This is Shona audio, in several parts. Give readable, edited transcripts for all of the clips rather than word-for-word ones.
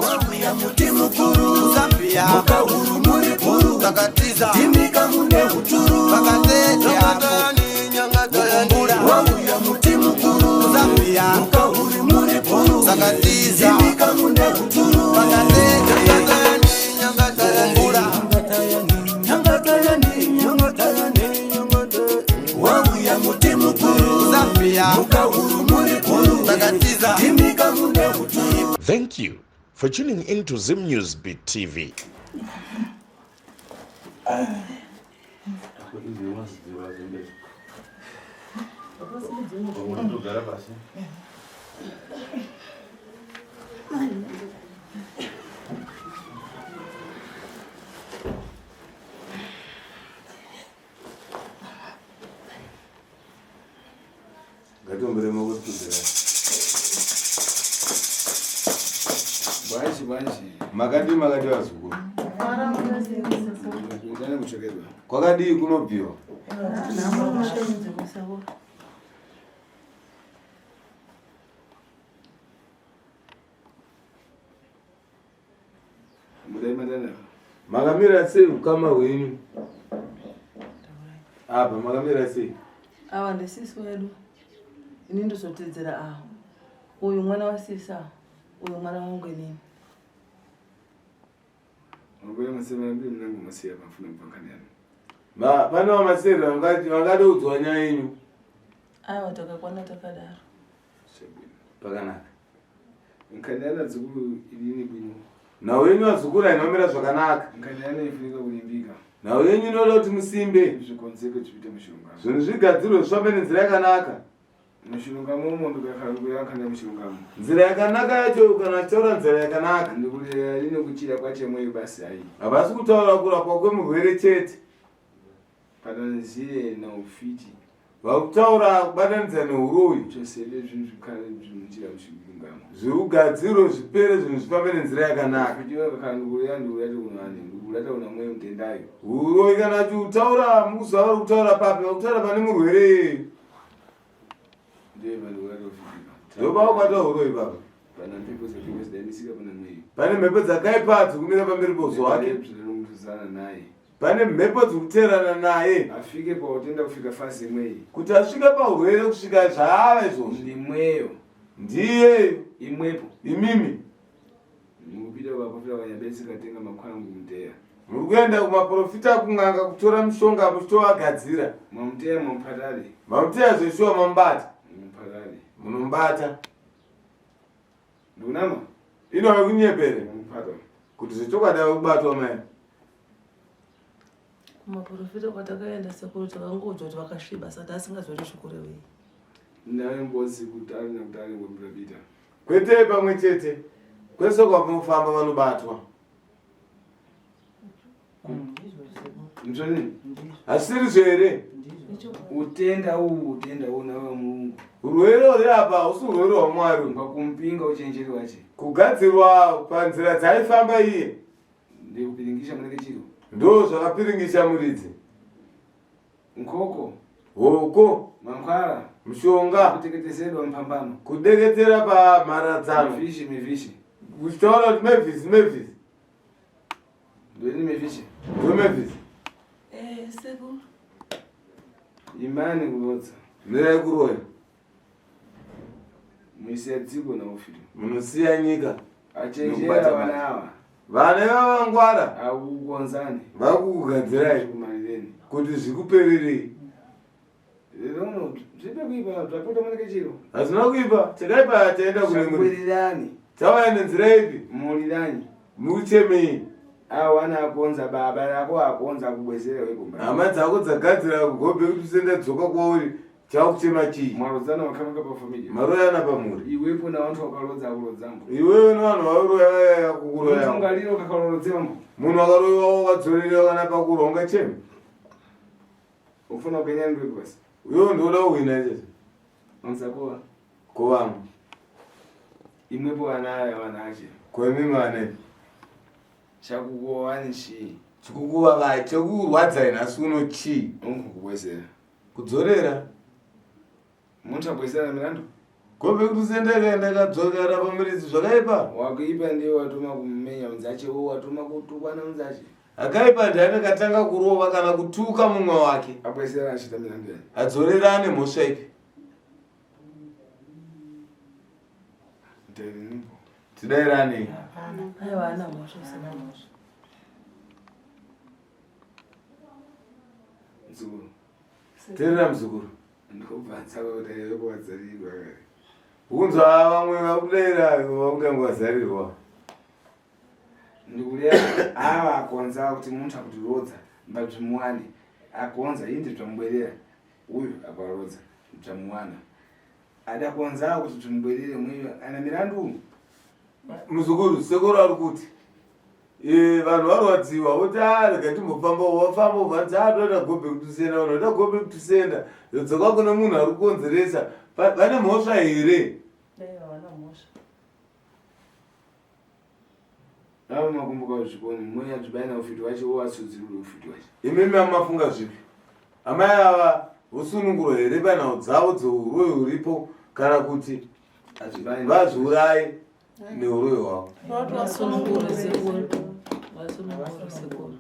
wauya muti mukuru Zambia mukahuru muri puru takatiza timika mune huturu pakatete hapo wauya muti mukuru Zambia mukahuru muri puru takatiza timika mune huturu pakatete wauya muti mukuru Zambia mukahuru muri puru takatiza timika mune huturu. Thank you for tuning in to Zim News Beat TV. Magadi wasuku. Kwakadi kunobviwa. Magamira sei ukama wenyu. Apa magamira sei. Awa ndisisi wedu. Ini ndizotedzera aho. Uyu mwana wasisa, uyu mwana wangu nini? Ngoba masema mbi mnangu masiya bafuna mpakanyana. Pana wamasera wangade udzwanya yenyu. Aya watoka kwana takadaro. Shebina. Pakanaka. Nkanyana dzukuru ilini bwino. Na wenyu azukura inomera zvakanaka. Nkanyana ifunika kulimbika. Na wenyu nodoti musimbe. Zvikonzeko chipite mushonga. Zvinhu zvigadzirwe zvifambe nzira yakanaka. Mushonga mundu kakharuya kana mushonga. Nzira yakanaka yacho kana chora nzira yakanaka. Ndikuti lino kuchira kwache mwe basi ayi. Abasi kutaura kurapwa kwemurwere chete. Padanziye na ufiti. Vakutaura kubatanidza neuroyi. Chosele zvinhu zvikale zvimuchira mushingamo. Zvirugadziro zvipere zvinhu zvifambe nenzira yakanaka. Kudiwa kakhandukuya ndurati unani. Ndurati una mwe mtendayo. Uroyi kana kutaura mukuzava kutaura papi vakutaura pane murwere. Ndoba kubata uroyi baba. Pana mpepo dzakaipa zidanisika pana mweyo. Pane mhepo dzakaipa dzikumira pamberi pozo wake. Pane mhepo dzikuterana naye. Afike pautenda kufika fasi mweyo. Kuti asvike paurwere kusvika zvava izvozvo. Ndi mweyo. Ndiye Imwepo. imimi. Mukupita kwapafika vanyabetsika tenga makwangu mteya. Muri kuenda kumaprofita kunganga kutora mishonga muchitovagadzira. Mwamteya mwampatale. Mamuteya zveshuwa mamubata. Mwampatale. Munomubata. Ndunama? Ino kunyepere. Mwampatale. Kuti zvichokwadi kubatwa mai. Kumaprofita kwatakaenda sekuru takangodzwa kuti vakasviba sati asingazori shukuru wei. Nawe mbozi kutari nakutari kwemurabita. Kwete pamwe chete. Kwese kwamunofamba vanobatwa. Mzvoni? Asiri zvere. Utenda unawe Mulungu. Urwere uri apa usi urwere hwaMwari. Pakumpinga uchenjeri wache. Kugadzirwa panzira dzaifamba iye. Ndikupiringisha munenge chiro. Ndo zvakapiringisha muridzi. Nkoko. Hoko. Mankhwala. Mushonga. Kuteketezedwa mpambano. Kudeketera pamharadzano. Mivishi. Kuchitaura kuti Mavis. Ndweni mivishi. Ndo Mavis. Sekuru. Imani kulodza. Mira kuroya. Muisiya dziko na ufito. Munosiya nyika. Achenjera vanawa. Vana vavangwara. Akukonzani. Vakukugadzirai. Kumalireni. Kuti zvikupererei. Lero zvipe kuipa zvapota munenge chiro. Hazina kuipa. Chakaipa chaenda kulimurirani. Chawaya nenzira ipi? Mulirani. Muchemei. Wana akonza baba yako akonza kubwezera wekumba. Hama dzako dzagadzira kugobe kuti usende dzoka kwauri chakuchema chii. Mwarodzana wakamaka pa family. Maroyana pamuri. Iwepo na vantu vakalodza kulodzambo. Iwewe nevanhu varoya kukuroya. Ungaliro kakalodzembo. Munhu akaroyiwa wakadzorera kana pakuro ungachema. Ufuna kugenya ndwe basi. Uyo ndoda kuwina chete. Ansakowa. Kovangu. Imwepo vanache. Kwemimi vanepi. Chakukuwani chi. Chikukuva vai chekurwadza inhasi uno chii. Unkukubwezera. Kudzorera. Muntu abwezera milandu. Gobe kuti sendeka ndakadzokera pamiridzi zvakaipa. Wakuipa ndiye watuma kumenya munzache, watuma kutukwana munzache. Akaipa ndiye akatanga kurova kana kutuka mumwe wake. Apwesera achita milandu yake. Adzorerane mhosva ipi. Ndenipo. Tidairane. Aiwa ana mhosva sina mhosva. Mzukuru. Terera mzukuru. Ndikubvanza kuti ayekuwadzarirwa kare. Unzwa vamwe vakudera vakutanga wazarirwa. Ndikulera ava akonza kuti muntu akutirodza mbabzvimuwane. Akonza indi bvamubwerera. Uyu akarodza bvamwana. Adakonza kuti bvimubwerere mweyo ana milandu. Muzukuru sekuru ari kuti vanhu varwadziwa voti rega timbofamba wafamba ubva toda gobe kutusenda unoda gobe kutusenda yodzoka kune munhu ari kukonzeresa vane mhosva here? Aiwa ana mhosva. Ava makumbuka kuzvikoni mmoja tubaina ufiti wache wasudzirura ufiti wache. Imimi amafunga zvipi? Amai ava vosunungurwa here panhau dzavo dzeuroi huripo kana kuti vazviurayi neuroi hwavo? Vasunungure sekuru. Vasunungure sekuru.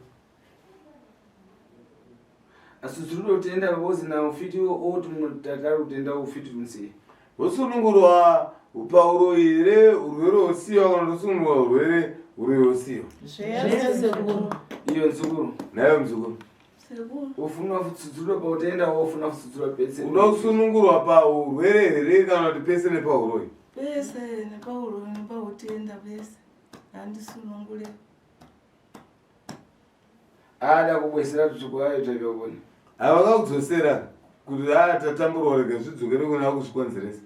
Asudzirura utenda vozi na ufiti oti mutatari utenda ufiti unsei. Vosunungurwa upauroi here urwere hwosiwa kana vosunungurwa urwere hwosiwa? Zvese sekuru. Iyo nzukuru. Naye mzukuru. Sekuru. Ufuna kutsudzurwa pautenda wofuna kutsudzurwa pese. Unoda kusunungurwa paurwere here kana kuti pese nepauroi? Pese nepauroi nepautenda pese. Handisunungure. Ada kubwesera tuchukwayo tavyakoni. Havakakudzosera kuti tatamburwa rega zvidzokere kuna kuzvikonzeresa.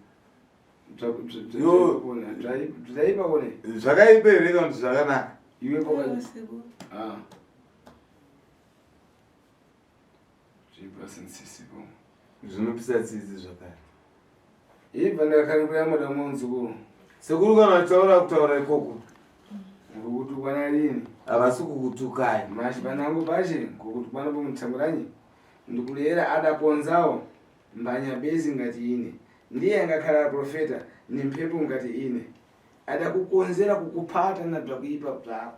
Zvaipa kone. Zvakaipa here kana kuti zvakanaka? Iwe pakati. Sekuru. Ah. Zvipa sensisipo. Zvinopisa tsitsi zvakare. Ibva ndakakanikuya madamu nzukuru. Sekuru kana vachitaura kutaura ikoko Ngokutukwana lini? havasi kukutukai. Mashi panangu pache ngokutukwana pomutsamburanyi. Ndikulera adaponzawo mbanya bezi ngati ine. Ndiye angakhala profeta ni mphepo ngati ine. Adakukonzera kukupata na bvakuipa bvako.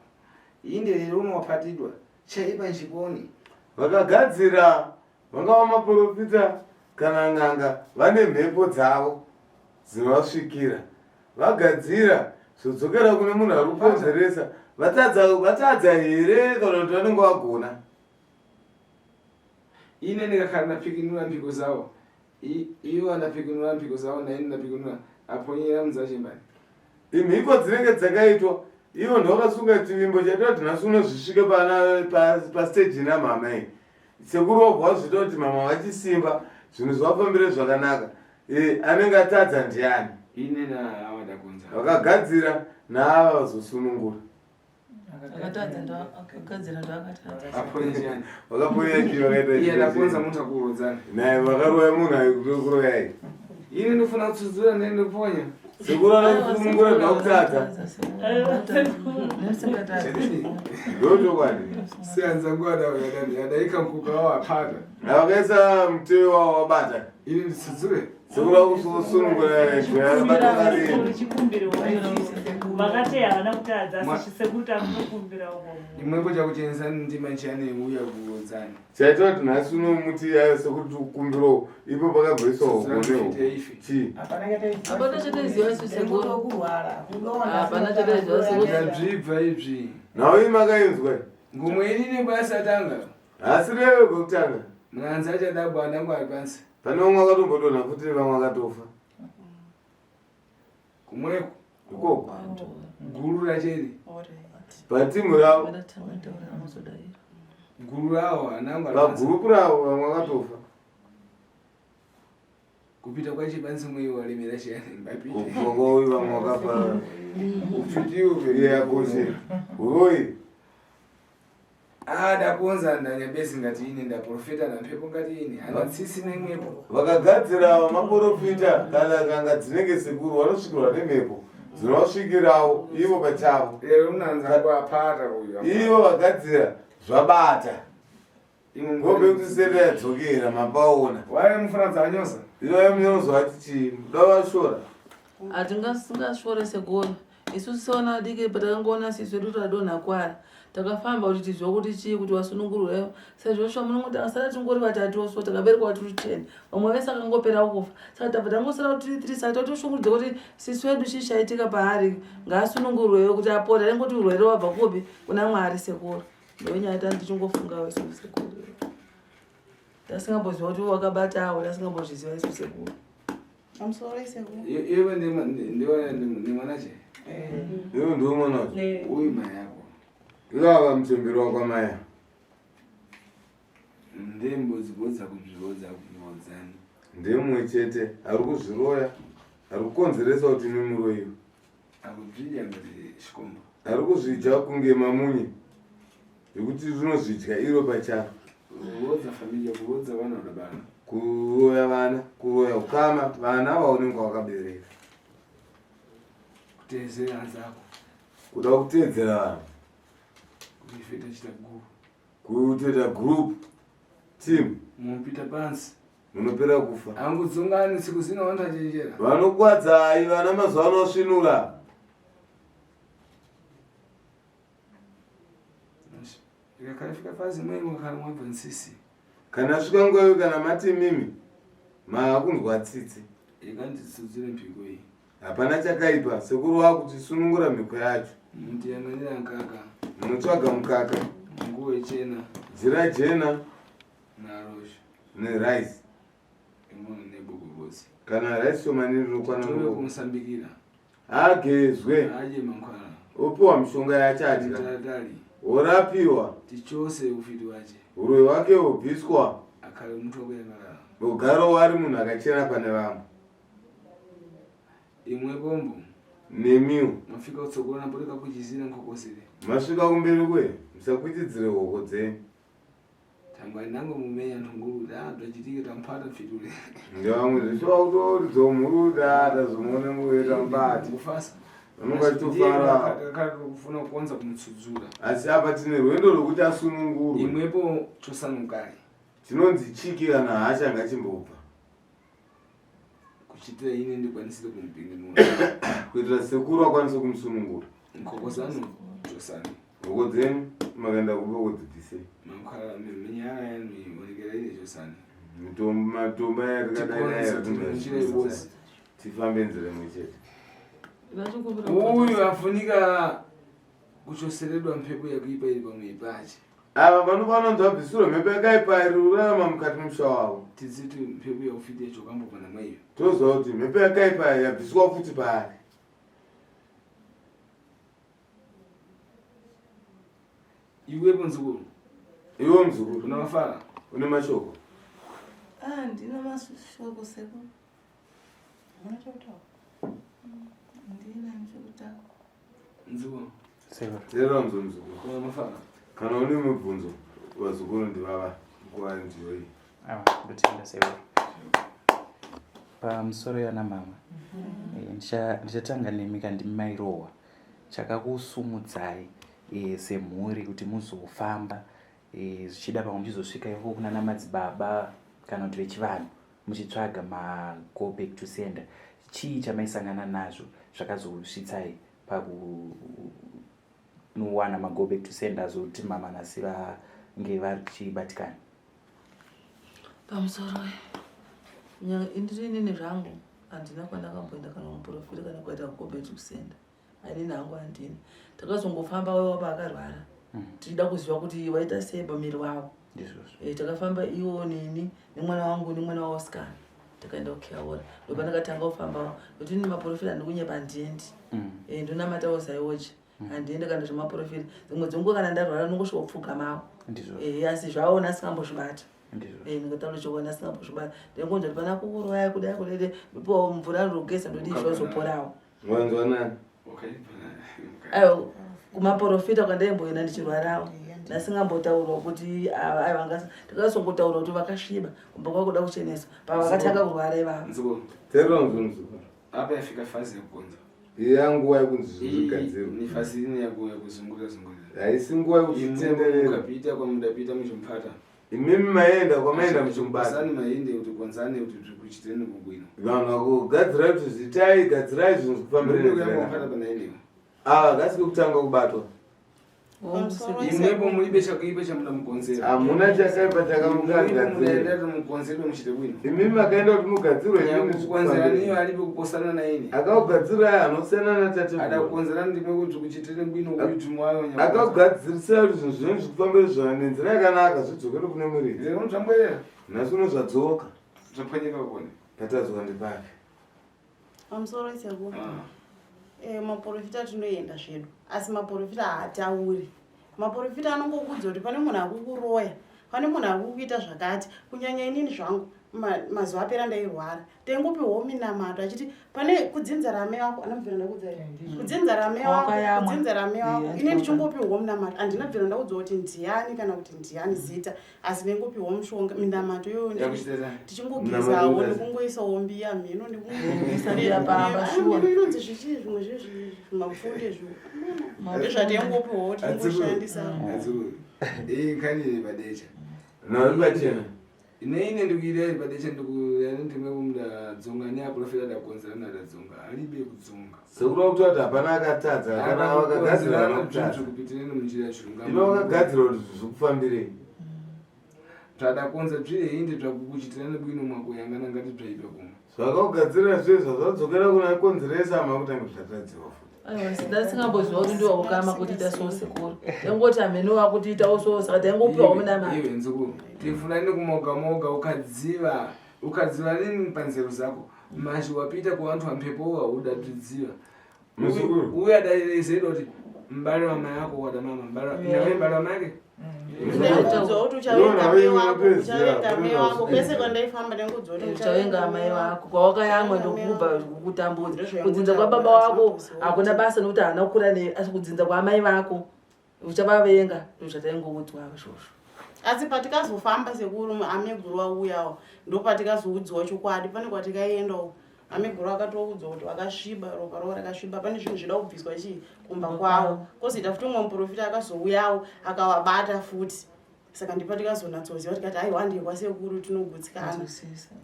Inde lero unowapatidwa chaipa nchiponi. Vakagadzira vangava maprofita kana n'anga vane mhepo dzavo dzinovasvikira. Vagadzira zvodzokera kune munhu ari kukonzeresa vatadza here kana kuti vanenge vagona? Ine ndikakhala ndapikinura mpiko zawo. Iwo andapikinura mpiko zawo na ine ndapikinura aponyera mudzachimbani. Imhiko dzinenge dzakaitwa ivo ndovakasunga chivimbo chaitwa kuti nhasi unozvisvike pastage namama iyi. Sekuru wabva wazvita kuti mama vachisimba zvinhu zvavafambire zvakanaka. Anenge atadza ndiani? Ine na awadakonza. Vakagadzira naava vazosunungura. Akatadza ndo akagadzira ndo akatadza. Aponyera. Vakaponya chii vakaita Iye adakonza muntu akurodzana. naye vakaroya munhu aikuroyai. Ine ndofuna kutsudzura ndendoponya. Sekuru anosunungura ndakutadza. Ndochokwadi. Sianza ngwada adaika mkuka wawo apata. Vakaisa muteo wavo wabata. Ine nditsudzure. Sekuru akusunungura zvakabatokari. Vakati havana kutadza asi sekuti akukumbira uko. Imwepo chakuchenesa ndima nchane uya kurodzana. Chaitwa kuti nhasi unomuti sekuti ukumbiro ipo pakabviswa ukonewo. Chii? Hapana chataiziva isu sekuru. Hapana chataiziva sekuru. Ndabvibva ibvi. Nawo makainzwa. Ngomwe inini basa tanga. Asi rewe kwekutanga. Mwanza achadabwa anangu ari pansi. Pane umwe akatombodonha futi vamwe akatofa. Kumweko. Ikoko. Guru racheri. Patimu ravo. Guru rawo anangu ari pansi. Pagurupu ravo vamwe akatofa. Kupita kwachipansi mweyo walemera chiyani mbapita. Kufongowi vamwe wakafa. Ufitiwo Iye akoshe. Uroi. Adakonza ndanyabesi ngati ine ndaprofeta na mphepo ngati ine. Anatsisi nemwepo. Vakagadzira vamaprofita kana kanga dzinenge sekuru vanosvikirwa nemhepo dzinovasvikirawo ivo pachavo. Lero unanza kuapata uyu. Ivo vagadzira zvabata. Ngobe kuti sere yadzokera mapaona. Wale mfuna dzanyosa. Ivo yamunozwa ati chii? Muda vashora. hatingasingasvore segoro isusu saona adiki patakangona siswe kuti adonha kwara takafamba kuti tizwe kuti chii kuti wasunungurweyo saizvosva munongoti asara tingori vatatu so takaberekwa tiri 10 vamwe vese akangopera kufa saka tabva tangosara kuti 3 saka tatoshungurudza kuti sisi wedu chichaitika paari ngaasunungurweyo kuti apora rengoti urwere wabva kupi kuna mwari sekuru ndoinyaita ndichingofungawo isusu sekuru tasingamboziva kuti wakabata awo tasingambozviziva isusu sekuru. I'm sorry, sekuru. Iwe ndi mwanache? Iwe ndiwe mwanache? Uyu mai yako. Iwava mutemberi wakwamaya. Ndiye mbodzibodza kubvibvodzani. Ndiye mumwe chete ari kuzviroya ari kukonzeresa kuti nemuroyiwe akuzvidya ngati chikombo ari kuzvidya kunge mamunye ekuti rinozvidya iro pacharo kurodza familia kurodza vana vadabana kuroya vana kuroya ukama vana vaunenge wakabereka kutedzera nzako kuda kutedzera vanhu kufeta chita guru kutoita group team mupita pansi munopera kufa angudzungani tsiku zino vandachenjera vanokwadzai vana mazuva anosvinura ikakarifika fazi mwengu kana mwabva nsisi kana svika nguva kana mati mimi maakunzwa tsitsi ikanditsudzire mpiko iyi hapana chakaipa sekuru wakuti sunungura mhiko yacho mutiyanganyira nkaka munotsvaga mukaka nguo chena jira jena narosho neraisi imwe nebogogozi kana raisi shomani rinokwana tove kumusambikira agezwe aje mankwara opiwa mishonga yacho adya tatali orapiwa tichose ufiti wache urwe wake obviswa akale mtu wakuyangalala ugaro wari munhu akachena pane vamwe imwe bombo nemiwo mafika utsogolana poleka kuchizira nkokosere masvika kumberi kwe musakwitidzire hoko dzenyu tangwani nango mumenya ntunguru dachitike tampata mfitule ngevamwe zvichiva kutori dzomuruda tazomone ngueta mubati kufasa vanongatofara kufuna kukonza kumutsudzura asi apa tine rwendo rwekuti asunungurwe imwepo chosanukari chinonzi chiki kana hasha ngachimbobva kuchitira ine ndikwanisire kumupingenura kuitira sekuru akwanise kumusunungura nkokosano chosani hoko dzenyu makaenda kupa kudzidzisei makhala menyana yanu onekera ine chosani matomba yatikadai tifambe nzira imwe chete uyu afunika kuchoseredwa mhepo yakuipa iri pamwe pache ava vanofanonzwa bvisuro mhepo yakaipa iri urarama mukati musha wavo tiziti mhepo yaufiti yacho kambopana mwaiyo toziva kuti mhepo yakaipa yabviswa futi paari iwepo nzukuru iwo mzukuru una mafara une mashoko ndina mashoko sekuru ndina mashoko nzukuru teerera mzo mzukuru una mafara kana une mibvunzo vazukuru ndivava nguva ndiyo iyi ndotenda sewa pamusoro yana mama ndichatanga nemi kandi mairohwa chakakusumudzai semhuri kuti muzofamba zvichida pamwe muchizosvika ivo kunana madzibaba kana kuti vechivanhu muchitsvaga mago back to sender chii chamaisangana nazvo zvakazosvitsai pakunowana mago back to sender azoti mama nasi vange vachibatikana pamusoro indirinini zvangu handina kwandakamboenda kana muprofita kana kuita gobetu kusenda ainini hangu handini takazongofamba waiwapa akarwara tichida kuziva kuti waita sei pamiri wavo takafamba iwo nini nemwana wangu nemwana waosikana takaenda kukeaora ndopandakatanga kufambawo kuti ini maprofita ndikunyepa handiendi ndonamatawo zaiwochi handiendi kana zvemaprofita dzimwe dzenguva kana ndarwara nongosvika kupfugamavo asi zvaona asingambozvibata ndingataura chokuona asingambozvibata ndengonzva kuti pana kuurwaya kudai kudede ipowo mvura ndirogesa ndodii zvazoporawo mwanzwa nani aiwa kumaprofita kwandaimboenda ndichirwarawo ndasingambotaurawo kuti takazongotaura kuti vakasviba kumba kwakuda kucheneswa pavakatanga kurwara ivavo nzukuru teerera mzo mzukuru apa yafika fazi yekukonza yanguva yekunzi zvirigadzirwa ni fazi ine yakuzungurira zungurira haisi nguva yekuzvitenderera ukapita kwamudapita muchimpata imimi maenda kwamaenda muchimbata Pasani maende kuti konzane kuti kuchitireni kubwino. kana kugadzira kuti zitai gadzirai zvinhu Kupata pana ine. gasike kutanga kubatwa Imwepo mulibe chakuipa chamuda mukonzera. hamuna chakaipa Munaenda chakamugadzira mukonzera muchite bwino. imimi makaenda kuti mugadzirwe Kukonzera niyo alibe kuposana na ine. akakugadzira anosiyana natate Ada kukonzera ndimwe kuti kuchitireni bwino kuti mwayo nyama. akakugadzirisa kuti zvinhu zvinhu zvifambire zvakanaka nenzira yakanaka zvidzokere kune muriri Lero zvambwera. nhasi unozvadzoka Zvapanyika kone. patadzoka ndipapi Pamusoro sego. Maprofita tinoenda zvedu. Asi maprofita haatauri. Maprofita anongokudza kuti pane munhu akukuroya. Pane munhu akukuita zvakati. Kunyanya inini zvangu mazuva apera ndairwara. Tengopiwo minamato achiti pane kudzinza rame wako anobvira ndakudza ere. Kudzinza rame wako, kudzinza rame wako. Ini ndichongopiwo minamato. Andinabvira ndakudza kuti ndiani kana kuti ndiani zita. Asi ndengopiwo mushonga minamato iyoyo tichingogwizawo nekungoisawo mbiya mhino Isa mbiya pamba, sure. inonzi zvichii zvimwe zvezvimafunde zvo. Ndezvatengopiwo tingoshandisa. Kanyi padecha. nauri pachena Ine ndikuira padecha ndikuyani ndimwe mudadzonga ne aprofita dakonzera nadadzonga alibe kudzonga. sekura kuti wati hapana akatadza kana wakagadzira anokutadza kupitireni munjira chirunga. ivo wakagadzira kuti zvikufambirei Zvadakonza zviri hindi zvakukuchitirani bwino mwakoyangana ngati zvaipa kumwe. zvakakugadzirira zvezvo zvadzokera kuna konzeresa amakutange zvatadziwa futi ndasingamboziva kuti ndiwakukama kuti ita sosekuru engoti amhene wakuti ita uso saka taingopiwa munamata Iwe nzukuru tifuna nekumoga ukadziva nini panzero zako mazhi wapita kuvantu vampepo waudatidziva Muzukuru. uye adaizeda kuti mbale wama yako wadamama nawe mbale wama yake Ndakudza kuti uchavenga mai wako, uchavenga mai wako. Pese kwandaifamba ndakudza kuti uchavenga mai wako kwawakayamwa ndokubva kukutambudza kudzinza kwababa wako hakuna basa nokuti haana kukura nei asi kudzinza kwamai vako uchavavenga ndozvataingoudzwa izvozvo. asi patikazofamba sekuru ameguru auyawo ndopatikazoudzwa chokwadi pane kwatikaendawo ameguru akatoudzwa kuti wakasviba ropa ravo rakasviba pane zvinhu zvida kubviswa chii kumba kwavo kozoita futi umwe muprofita akazouyawo akavabata futi saka ndipatikazonatsoziva tikati aiwa ndekwa sekuru tinogutsikana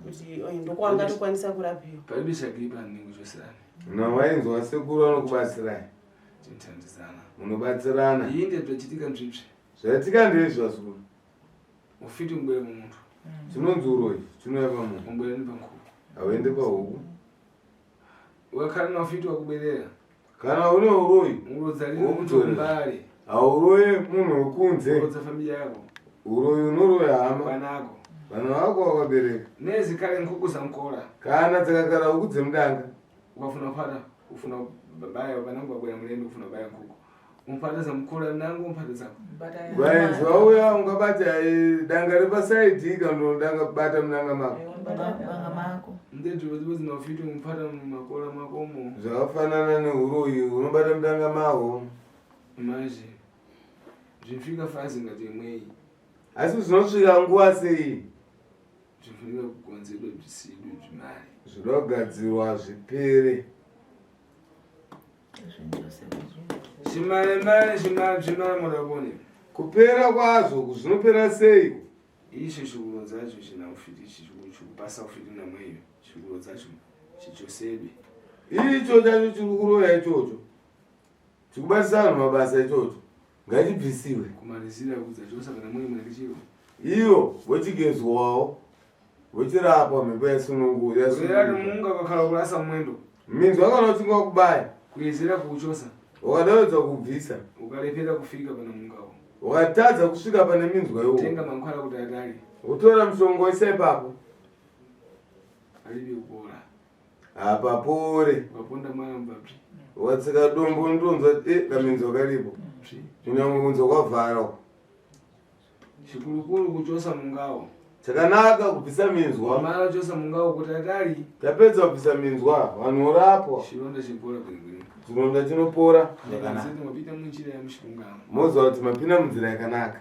kuti ndokwanga tokwanisa kurapiwa paibe chakaipa ningu chosirani nawainzwa sekuru anokubatsirai tintandizana munobatsirana iyi ndezvachitika nzvipsvi zvaitika ndezvazukuru ufiti mubwere mumuntu chinonzi uroi chinouya pamunhu mubwere nepankuku hauende pahuku wakakhala na ufiti wakuberera kana une uroi urodza linombare hauroye munhu wekunze urodza familia yako uroi unoroya hama vanako vana vako wakabereka nezi kale nkuku zamkora kana dzakagara huku dzemudanga ukafuna kupata ufuna baya vanangu wabwera mulendo ufuna baya nkuku umpata zamkora nangu umpata zako vaenzi vauya ungabata danga repasaidhi kandodanga kubata mudanga mako ndezvo zina ufiti umpata mumakora makomo zvakafanana neuroi unobata mudanga maho mazhe zvifika fazi ngati imweyi asi zvinosvika nguva sei zvifunika kukonzerwa zvisidu zvimari zvinoda kugadzirwa zvipere zvimari mudabone kupera kwazvo zvinopera sei isho shuguro dzacho china ufiti chikupasa ufiti namweyo shuguro dzacho chichosebe icho chacho chiri kuroya ichocho chikubatisa vanhu mabasa ichocho ngachibvisiwe kumalizira kudza chosa kana mweyo mwakichiro iyo wochigezwawo wochirapwa mhepo yasununguyaati munga kakhala kulasa mwendo minzwa kana uchinga kubaya kuyezera kuuchosa wakadawedza kubvisa ukalepera kufika pana mungawo wakatadza kusvika pane minzwa iwo tenga mankhwala kuti atali utora mushonga isa ipapo alibe kupora hapapore ukaponda mwana mbapvi ukatsika dombo ndonzwa kaminzwa karipo chinyamwe kunzwa kwavharwa chikulukulu kuchosa mungawo chakanaka kubvisa minzwa mara chosa mungawo kuti atali tapedza kubvisa minzwa vanhu orapwa chironda chipora kwenikweni chironda chinopora zvakanaka mwapita munjira yamushungamo moziva kuti mapinda munzira yakanaka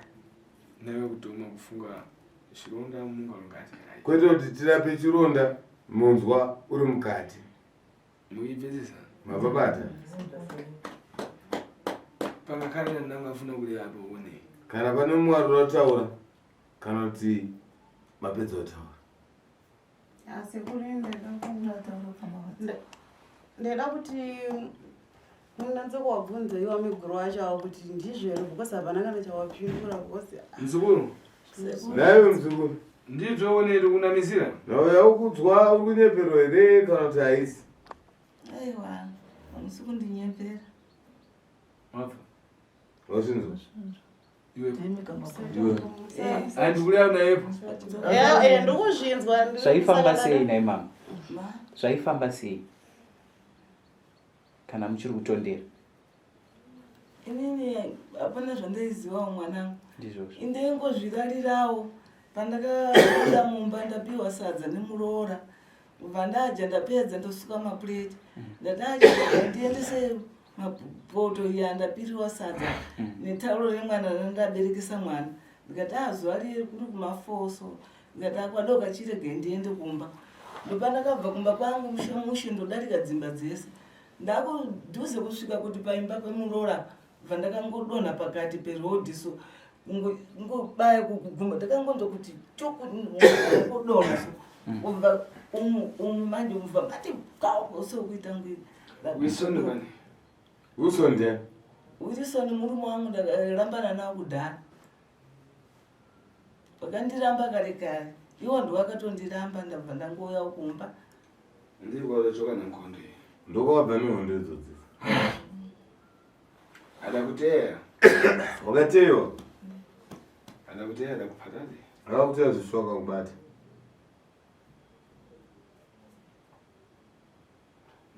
nawe kutoma kufunga chironda munga ngati kwete kuti tirape chironda munzwa uri mukati muibvesesa mapapata pakakhalira ndanga afuna kuli apo one kana pane mwari rotaura kana kuti mapedza kutaura. Asi kuri ndeda kuti munanze kuwabvunza iwa miguru wacho awo kuti ndizvo here because hapana kana chawapindura because mzukuru Nawe mzukuru. nditoonere kunamizira Nawe yaukudzwa uri kunyepero here kana kuti haisi? Aiwa, hamusi kundinyepera. mapfa Wazvinzwa? iwe Ndimi kamusoro. Iwe. andikuleya nayepo ndikuzvinzwa Zvaifamba sei nai mama? Ma, Zvaifamba sei? Kana muchiri kutondera. inini hapana zvandaizivawo mwanangu. Ndizvozvo. Indaingozvirarirawo pandakabuda mumba ndapiwa sadza nemuroora. Kubva ndadya ndapedza ndosuka mapureti. Ndadya ndiendese mapoto iya ndapiriwa sadza netauro remwana randaberekesa mwana. Ndikati zuva riri kuri kumafoso. Ndikati kwadoka chirege ndiende kumba. Ndopandakabva kumba kwangu mushe ndodarika dzimba dzese. Ndakudhuze kusvika kuti paimba pemuroora bva ndakangodonha pakati perodhi so ngobaya kuguma ndakangonzwa kuti chokodonha so ubva manje ubva mati sokuita ngwiri wisondokani Usonde. Wilson murume wangu ndakarambana nawo kudhara. Vakandiramba kare kare. Iwo ndowakatondiramba ndabva ndangouya kumba. ndikwazochoka nenkondo iyi Ndokawabva nehondo idzodzi. ada kuteya Wakateyiwa? ada kuteya ada kupatadi Akakuteya zvishoka kubata.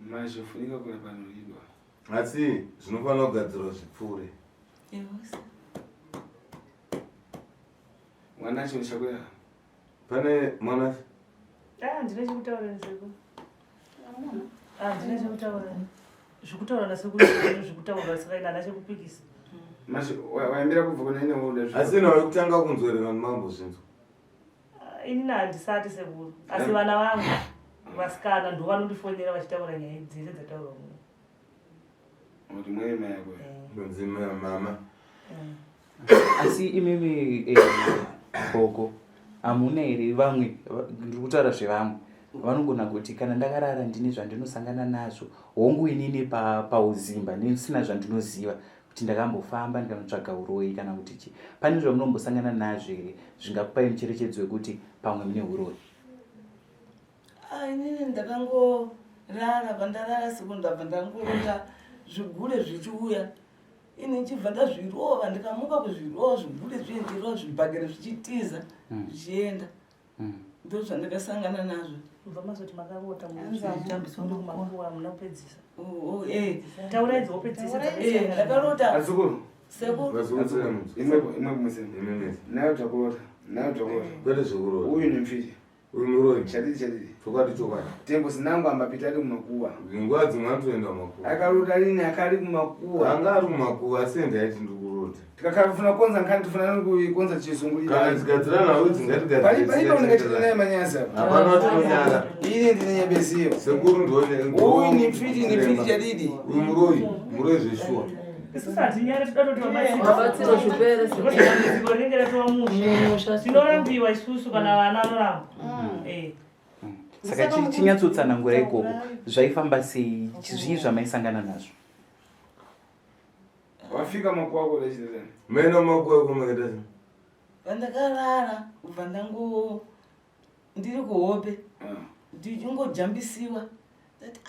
mazvofunika kuna panoridwa Asi zvinofanira kugadzirwa zvipfuure. Ewosa. mwana chino chakuya Pane mwana Ndine chekutaura neseko. Ndine chekutaura. Zvekutaura nasekuru zvekutaura saka ina chekupikisa. wayambira kubva kuna ine woda asi nawe kutanga kunzwerera mambo zvinzwa. Ini handisati sekuru. Asi vana vangu vasikana ndo vanondifonera vachitaura nyaya dzese dzataura muno. kuti mwema yako Kunzima mama. Asi imimi boko amuna here vamwe ndiri kutaura zvevamwe vanogona kuti kana ndakarara ndine zvandinosangana nazvo hongu inini pauzimba ndisina zvandinoziva kuti ndakambofamba ndikanotsvaga uroyi kana kuti chi pane zvamunombosangana nazvo here zvingakupai mucherechedzo wekuti pamwe mune uroyi. Inini ndakangorara pandarara siku ndabva ndangorota zvigure zvichiuya. Ini ndichibva ndazvirova ndikamuka kuzvirova zvigure zvienderwa zvibhagere zvichitiza zvichienda. Ndo zvandakasangana nazvo. Kubva mazoti makarota mutambiswa nokumakuwa muna kupedzisa. Taura idzi wopedzisa. Ndakarota azukuru sekuru. imwe kumweseni nayo takurota Kwete zvokurota. uyu ni mfiti Uri muroyi. chadidi Chokwadi chokwadi. tembo sinangu ambapita ari kumakuwa Nguva dzimwe anotoenda kumakuva. akarota lini akari kumakuwa Anga ari kumakuva asi ndaiti ndikurota. tikakhala kufuna kukonza nkhani tifuna kuikonza chisungulira Kana tigadzira nawe palipo ndingachita naye manyasa Hapana watinonyara. ini ndine nyebesiyo Sekuru uyu ni mfiti chadidi Uri muroyi. Muroyi zveshuwa. Isusu hatinyari toda kuti Mabatsiro zvipere ziko rinenge tova musha. Tinorambiwa isusu kana vana vanoramba. Saka chinyatsotsanangura ikoko zvaifamba sei zvii zvamaisangana nazvo. wafika makuwa ako lechitezani Mena makuwa kumakaita sei? Pandakarara kubva ndiri kuhope ndichingojambisiwa. Ndati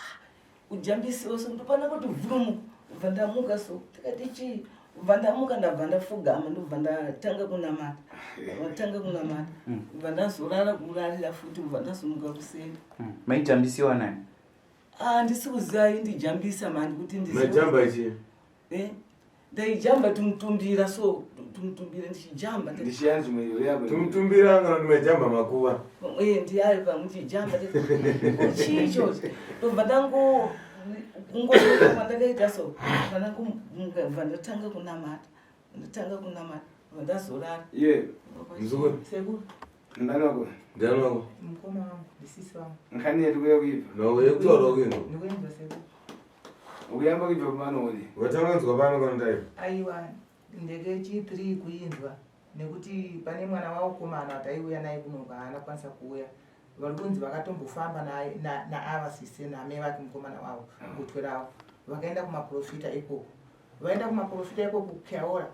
kujambisiwa so ndopana kuti vhurumu kubva ndamuka so tikati chii kubva ndamuka ndabva ndafugama ndobva ndatanga kunamata. Kubva ndazorara kurarira futi kubva ndazomuka kusenda. Maijambisiwa nani? Ndisi kuziva indijambisa mani kuti Majamba chii? ndaijamba tumutumbira so tumutumbira ndichijamba ndichiyani chimwe yabo Tumutumbira kana ndimejamba makuva. ndiyayo pamwe ndichijamba chicho ndobva ndangondakaita so bva ndatanga kunamata bva ndazorara. iye Mzukuru. Sekuru. ndani wako Ndani wako. Mukoma wangu ndisisi wangu nkhani yetu kuya kuiva Nawe yekutaura kwino. ndikuenza sekuru ukuyamba kuiva pamanooni Watanganzwa pano kana ndaiva. aiwa ndege chi3 kuinzwa nekuti pane mwana wakomana wataiuya naye kuno haana kwanisa kuuya vari kunzi vakatombofamba naava sise name vake mukomana wavo kutwerawo vakaenda kumaprofita ikoko vaenda kumaprofita ikoko kukaora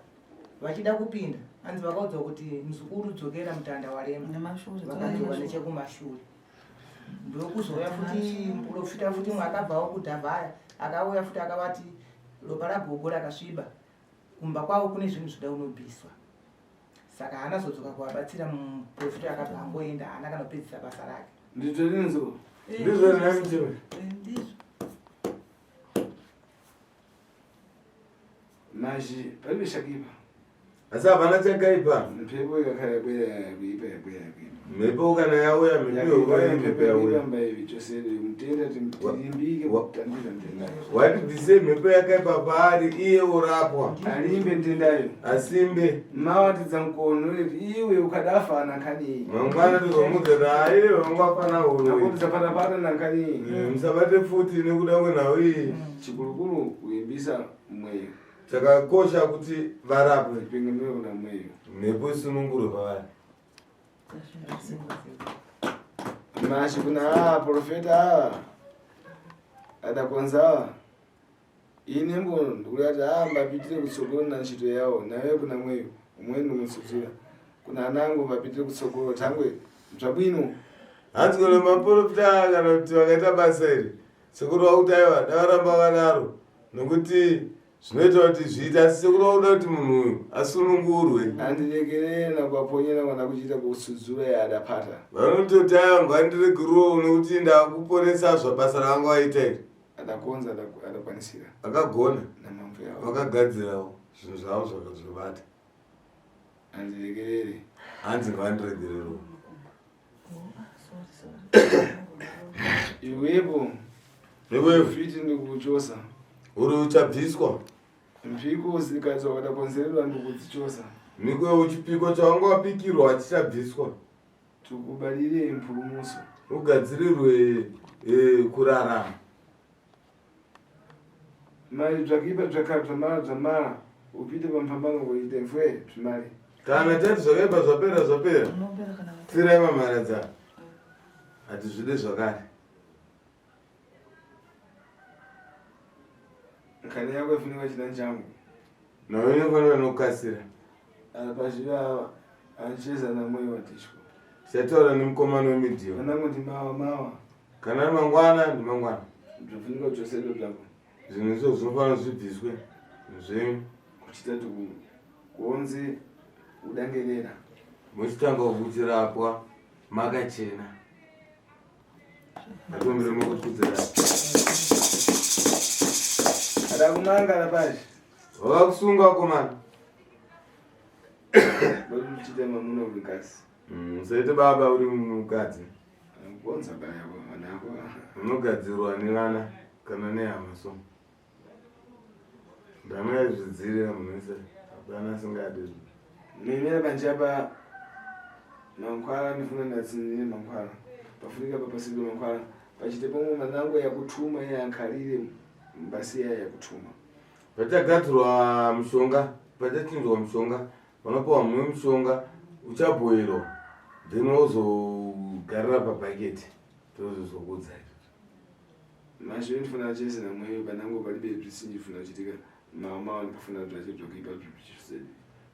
vachida kupinda anzi vakaudzwa kuti muzukuru dzokera mutanda warema vakadzoka nechekumashure ndokuzouya futi muprofita futi mwakabvawo kudhavhaya akauya futi akavati ropa rabhogo rakasviba kumba kwavo kune zvinhu zvida unobviswa saka haana zodzoka kuvabatsira muprofita akabva angoenda haana kana kupedzisa basa rake nditorinzo ndizvo rinamitiwe ndizvo mazhi paribe shakipa asi hapana chakaipa mhepo ikakhala kuipa mhepo kana yauya mhepo yauya josele mutenda tirimbike kutandira mtendayo wati dhise mhepo yakaipa paari iye urapwa alimbe mtendayo asimbe mawatidza mukono iwe ukadafa nankani mangwana tizomudza naye vangwafana uno tisapatapata nankani musabate futi nekuda kwenhau iyi chikurukuru kuimbisa mweyo chakakosha kuti varapwe pengemeo kuna mweyo mhepo isunungurwe pavari mashi kuna profeta adakonza ine mbo ndikulati mbapitire kutsogolo na ntchito yawo nawe kuna mweyo umweni ndikutsudzula kuna anango mbapitire kutsogolo thangwe bwino hanzi kana maprofita kana kuti vakaita basa iri sekuru vakuti aiwa davaramba vanaro nokuti zvinoita kuti zviita asi sekuru vakuda kuti munhu uyu asunungurwe andiregerera kwaponyera kana kuchiita kutsudzura yaadapata vanototi aiwa ngandiregerewo nokuti ndakuponesa zvabasa ranga waita iri adakonza adakwanisira vakagona namambo yawo vakagadzirawo zvinhu zvavo zvakazvibata andiregerere hanzi ngavandiregererewo iwepo iwepo fiti ndikuchosa uri uchabviswa mpiko zikadzwa kadakonzererwa ndikudzichosa nikwewo chipiko chawanga wapikirwa chichabviswa tikubalire mpulumuso ugadzirirwe kurarama mali zvakipa zvamara upite pampambano kuite mfwe zvimali kana tati zvakaipa zvapera tsirai mamara dzavo hatizvide zvakare nkani yako ifunika china changu nawe inofanira nokukasira pazviva ancheza namweyo watishwa chataura nemukomana wemidhiyo anango ndimawa kana ari mangwana ndimangwana zvofunika kuchosedo zvako zvinhu izvo zvinofanira zvibviswe zvenyu kuchita kuonze udangerera muchitanga kuchirapwa makachena atombere mukutudzira adakumangala pashi wakakusunga komana uchita mamuna uri kasi musaite baba uri mukadzi kuonza bayako vanako unogadzirwa nevana kana nehama so ndamuyazvidzirira munhu wese hapana asingadi nemera panjapa mankwara ndifuna ndatsinire mankwara pafunika papasidwe mankwara pachite pomwe manango yakutuma yankarire mbasi yaya yakutuma pachagadzirwa mushonga pachachinjwa mushonga vanopiwa mumwe mushonga uchabhoirwa then wozogarira pabhaketi tozozokudza mazvo ndifuna chese namweyo panango palibe zvisinji funa kuchitika mama ndipafuna zvachibzokuipa zvisedi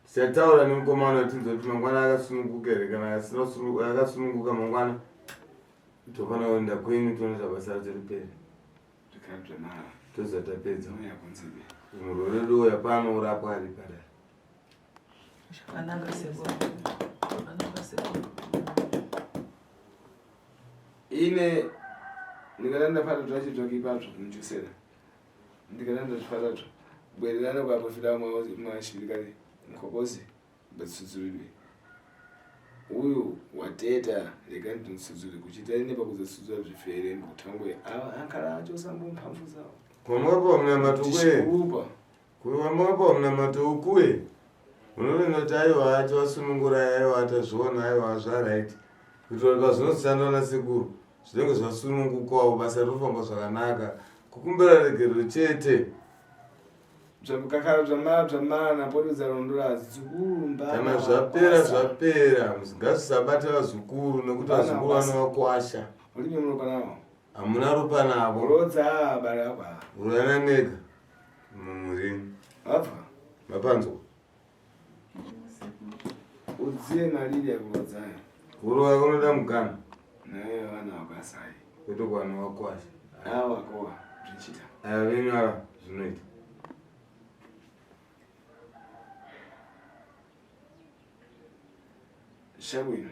tichataura nemukomana watinza kuti mangwana akasununguka here kana akasununguka mangwana tofanira kuenda kwenyu tonoita basa racho ripere zvikabzvamara tozatapedza yakunzibe murwere douya pano urapwa ari padare zvakanaka sekuru ine ndikada ndapata zvachibzokuipazvo muchosera ndikada ndazvipatacho bwererana kwaprofita mwashirikari mkokozi batsudzurwe uyu wateta rega ndinotsudzure kuchita ine pakuzotsudzura zvifere mbutangwe ankara achosambo mphamvu zawo kwamwapa mnamata ukuye unovenoti aiwa acho wasunungura aiwa atazviona aiwa zvaraiti kuitira pazvinoshandwa nasekuru zvinenge zvasunungukawo basa rinofamba zvakanaka kukumbira regerero chete zvakakhala zvamara napoti uzarondora zizukuru kana zvapera ngazvisabate vazukuru nekuti vazukuru vanovakwasha. ulimi muropa navo Hamuna ropa navo. rodza bara apa Urana nega mumurini apfa mapanzo udziye malili yakurodzayo kuroya kunoda mugana naye vana vakasai kwete kwana wakwasha ava kowa zvichita aya venyu ava zvinoita shabwino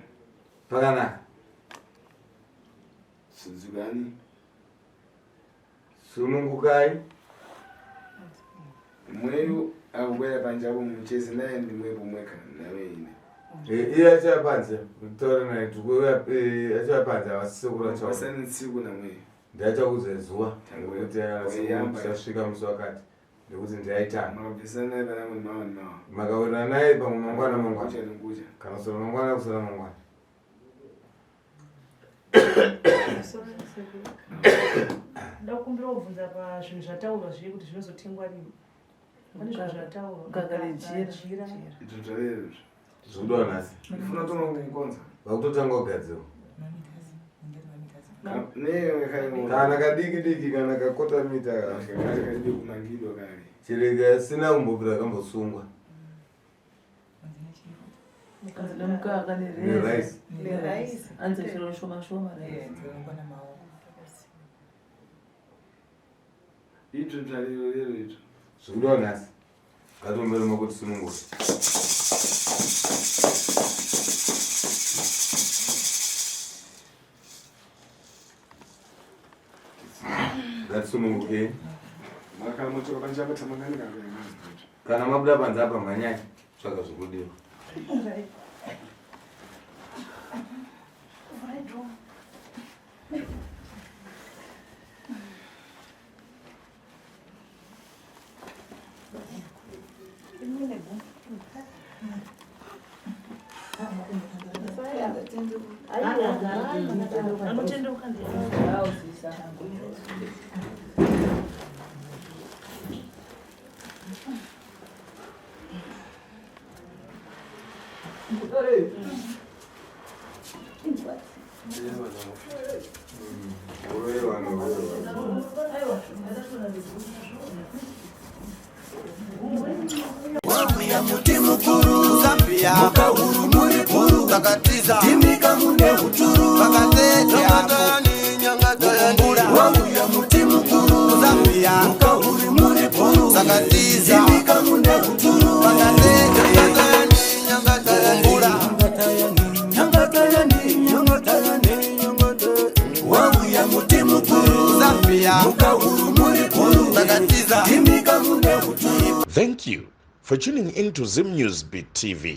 pakanaka sudzukani sunungukai mweyu akubwera panjabo muchezi naye ndimwepo mweka nawe ine iye achapanze kutaura naye achapanze avasisekura wasani tsiku namweyu ndiachakudza zuva kuti asasvika musi wakati ndekuti ndiaitanga makabvisana naye panamwe mawa nemawa makawirana naye pamwe mangwana mangwana kucha nekucha kana kusora mangwana kusora mangwana ndakumbira kubvunza pazvinhu zvataurwa zviri kuti zvinozotengwa rini pane zvinhu zvataurwa Gagarijira. izvo zvaverezvo zvokudiwa nhasi ndifuna tonokukonza vakutotanga kugadzirwa neyo kana kadiki diki kana kakotamita kaidi kumangidwa kare chirega sina kumbopira kambosungwa Nemukaka nerice neraisi anze zviro shoma shoma itsvo zvariro rero itsvo zvokudiwa nhasi ngatomberema kuti sunungura ngatisunungukei makamotoka panjapatamanganikaka kana mabuda panze apa mhanyai tsvaga zvokudiwa anotendeuka Wauya muti mukuru Zambia mukahuru muri puru kakatiza timika mune huturu kakatete nyangatoyani wauya muti mukuru Zambia mukahuru muri puru kakatiza timika mune huturu kakatete nyangatoyani wauya muti mukuru Zambia mukahuru muri puru kakatiza timika mune huturu. Thank you for tuning in to Zim News Beat TV.